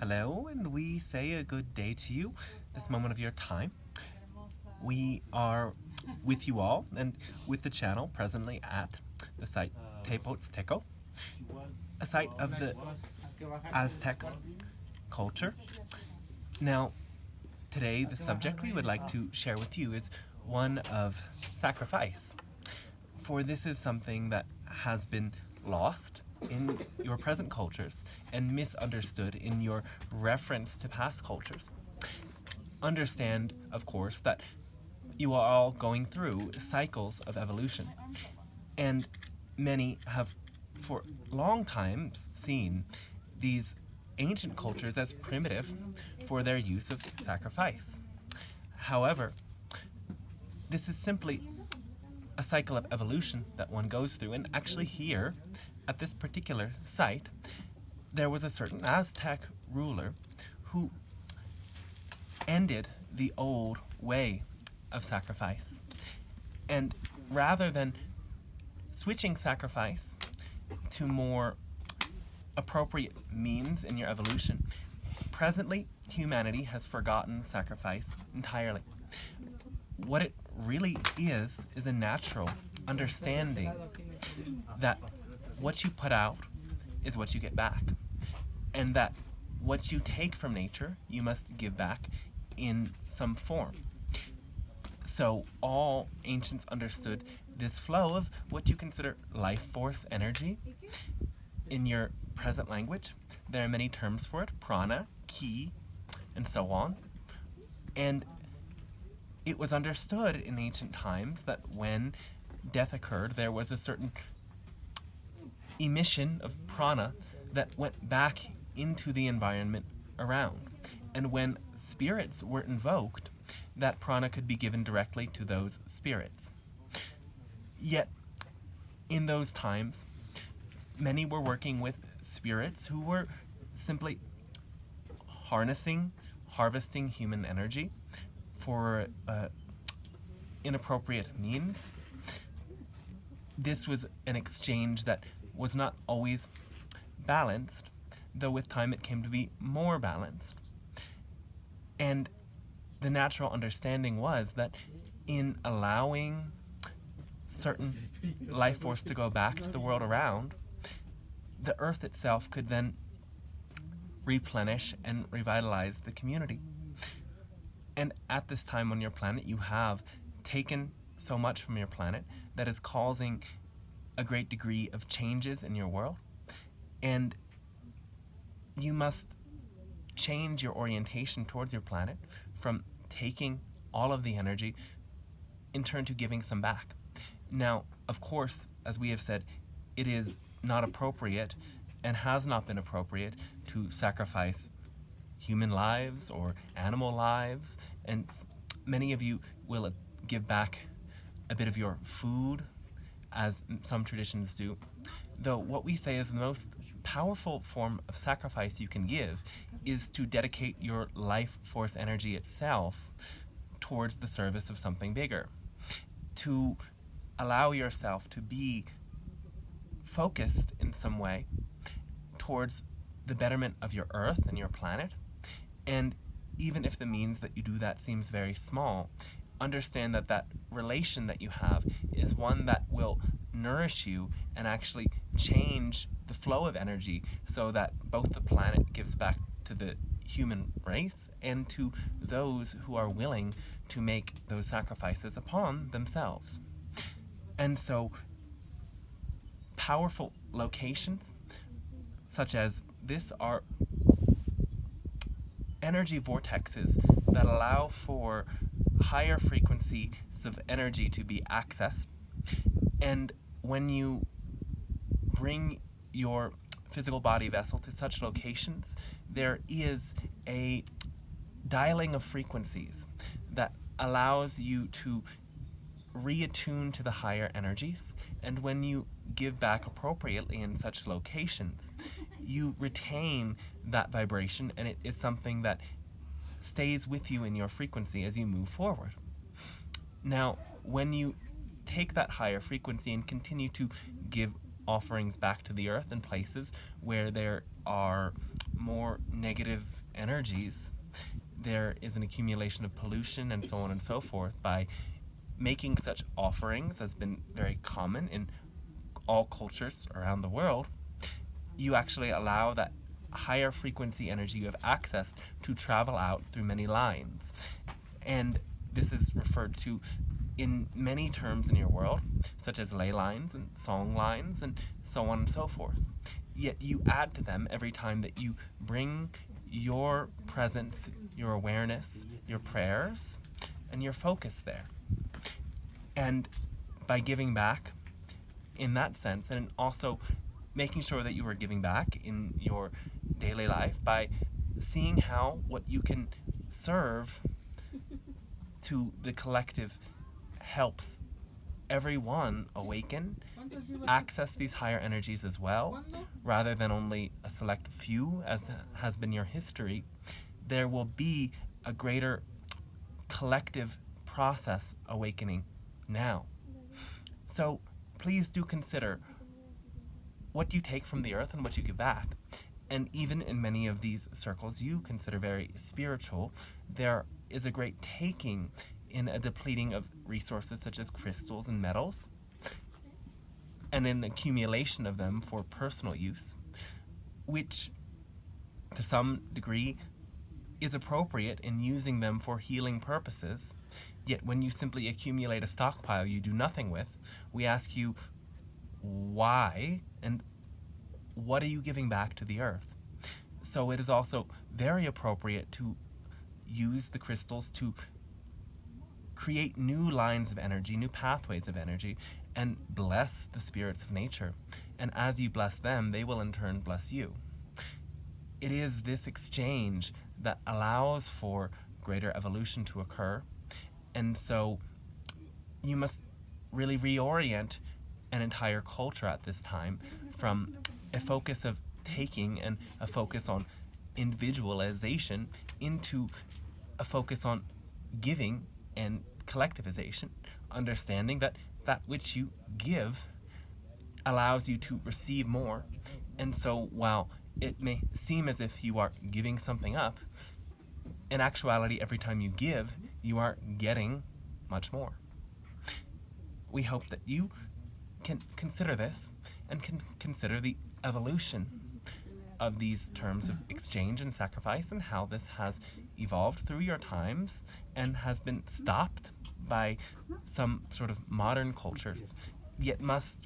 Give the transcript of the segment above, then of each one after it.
Hello, and we say a good day to you this moment of your time. We are with you all and with the channel presently at the site Tepozteco, a site of the Aztec culture. Now, today the subject we would like to share with you is one of sacrifice. For this is something that has been lost in your present cultures and misunderstood in your reference to past cultures. Understand, of course, that you are all going through cycles of evolution, and many have for long times seen these ancient cultures as primitive for their use of sacrifice. However, this is simply a cycle of evolution that one goes through, and actually here at this particular site there was a certain Aztec ruler who ended the old way of sacrifice, and rather than switching sacrifice to more appropriate means in your evolution, presently humanity has forgotten sacrifice entirely. What it really is a natural understanding that what you put out is what you get back, and that what you take from nature you must give back in some form. So all ancients understood this flow of what you consider life force energy. In your present language, there are many terms for it: prana, ki, and so on. And it was understood in ancient times that when death occurred, there was a certain emission of prana that went back into the environment around. And when spirits were invoked, that prana could be given directly to those spirits. Yet, in those times, many were working with spirits who were simply harvesting human energy for inappropriate means. This was an exchange that was not always balanced, though with time it came to be more balanced. And the natural understanding was that in allowing certain life force to go back to the world around, the earth itself could then replenish and revitalize the community. And at this time on your planet, you have taken so much from your planet that is causing a great degree of changes in your world, and you must change your orientation towards your planet from taking all of the energy in turn to giving some back. Now, of course, as we have said, it is not appropriate and has not been appropriate to sacrifice human lives or animal lives, and many of you will give back a bit of your food, as some traditions do. Though what we say is the most powerful form of sacrifice you can give is to dedicate your life force energy itself towards the service of something bigger, to allow yourself to be focused in some way towards the betterment of your earth and your planet. And even if the means that you do that seems very small, understand that that relation that you have is one that will nourish you and actually change the flow of energy so that both the planet gives back to the human race and to those who are willing to make those sacrifices upon themselves. And so powerful locations such as this are energy vortexes that allow for higher frequencies of energy to be accessed. And when you bring your physical body vessel to such locations, there is a dialing of frequencies that allows you to reattune to the higher energies. And when you give back appropriately in such locations, you retain that vibration, and it is something that stays with you in your frequency as you move forward. Now, when you take that higher frequency and continue to give offerings back to the earth in places where there are more negative energies, there is an accumulation of pollution and so on and so forth. By making such offerings has been very common in all cultures around the world. You actually allow that higher frequency energy you have access to travel out through many lines. And this is referred to in many terms in your world, such as ley lines and song lines and so on and so forth. Yet you add to them every time that you bring your presence, your awareness, your prayers, and your focus there. And by giving back in that sense, and also making sure that you are giving back in your daily life by seeing how what you can serve to the collective helps everyone awaken, access these higher energies as well, rather than only a select few, as has been your history. There will be a greater collective process awakening now. So please do consider what you take from the earth and what you give back. And even in many of these circles you consider very spiritual, there is a great taking in a depleting of resources such as crystals and metals, and an accumulation of them for personal use, which to some degree is appropriate in using them for healing purposes. Yet when you simply accumulate a stockpile you do nothing with, we ask you why and what are you giving back to the earth? So it is also very appropriate to use the crystals to create new lines of energy, new pathways of energy, and bless the spirits of nature. And as you bless them, they will in turn bless you. It is this exchange that allows for greater evolution to occur. And so you must really reorient an entire culture at this time from a focus of taking and a focus on individualization into a focus on giving and collectivization, understanding that that which you give allows you to receive more. And so while it may seem as if you are giving something up, in actuality every time you give, you are getting much more. We hope that you can consider this and can consider the evolution of these terms of exchange and sacrifice and how this has evolved through your times and has been stopped by some sort of modern cultures, yet must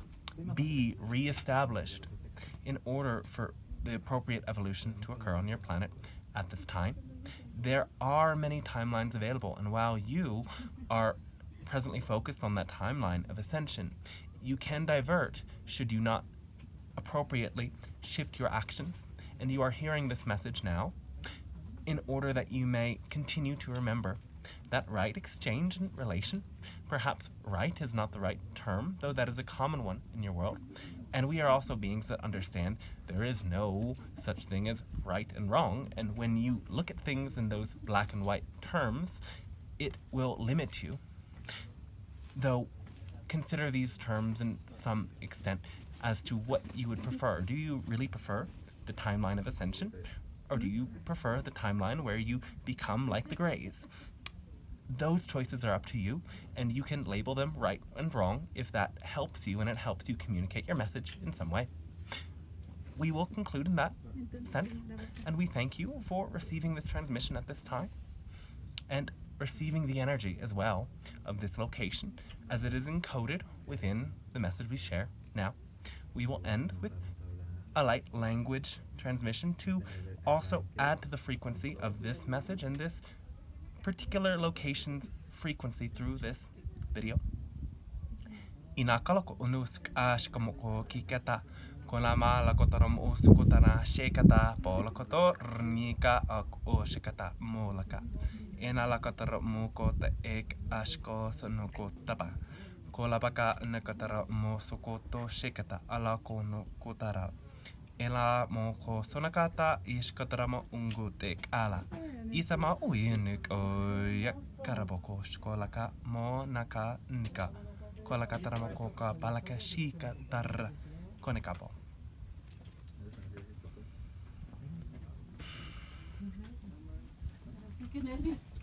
be re-established in order for the appropriate evolution to occur on your planet at this time. There are many timelines available, and while you are presently focused on that timeline of ascension, you can divert should you not appropriately shift your actions. And you are hearing this message now in order that you may continue to remember that right exchange and relation. Perhaps right is not the right term, though that is a common one in your world. And we are also beings that understand there is no such thing as right and wrong. And when you look at things in those black and white terms, it will limit you. Though consider these terms in some extent as to what you would prefer. Do you really prefer the timeline of ascension? Or do you prefer the timeline where you become like the Greys? Those choices are up to you, and you can label them right and wrong if that helps you and it helps you communicate your message in some way. We will conclude in that sense, and we thank you for receiving this transmission at this time and receiving the energy as well of this location as it is encoded within the message we share now. We will end with a light language transmission to also add to the frequency of this message and this particular location's frequency through this video. Inakalako unusk ashkamoko kikata kolama lakotaram usukutana shekata polakotor nika ak oshikata molaka enalakotara mukota ek ashko sonokotaba kolabaka nakatara mosokoto shekata alakono kotara ela moko sonakata ishkatarama ungutek ala isama uinik yakaraboko shkolaka mo naka nika kolakatarama koka palaka shika tar konekapo. qué nervios.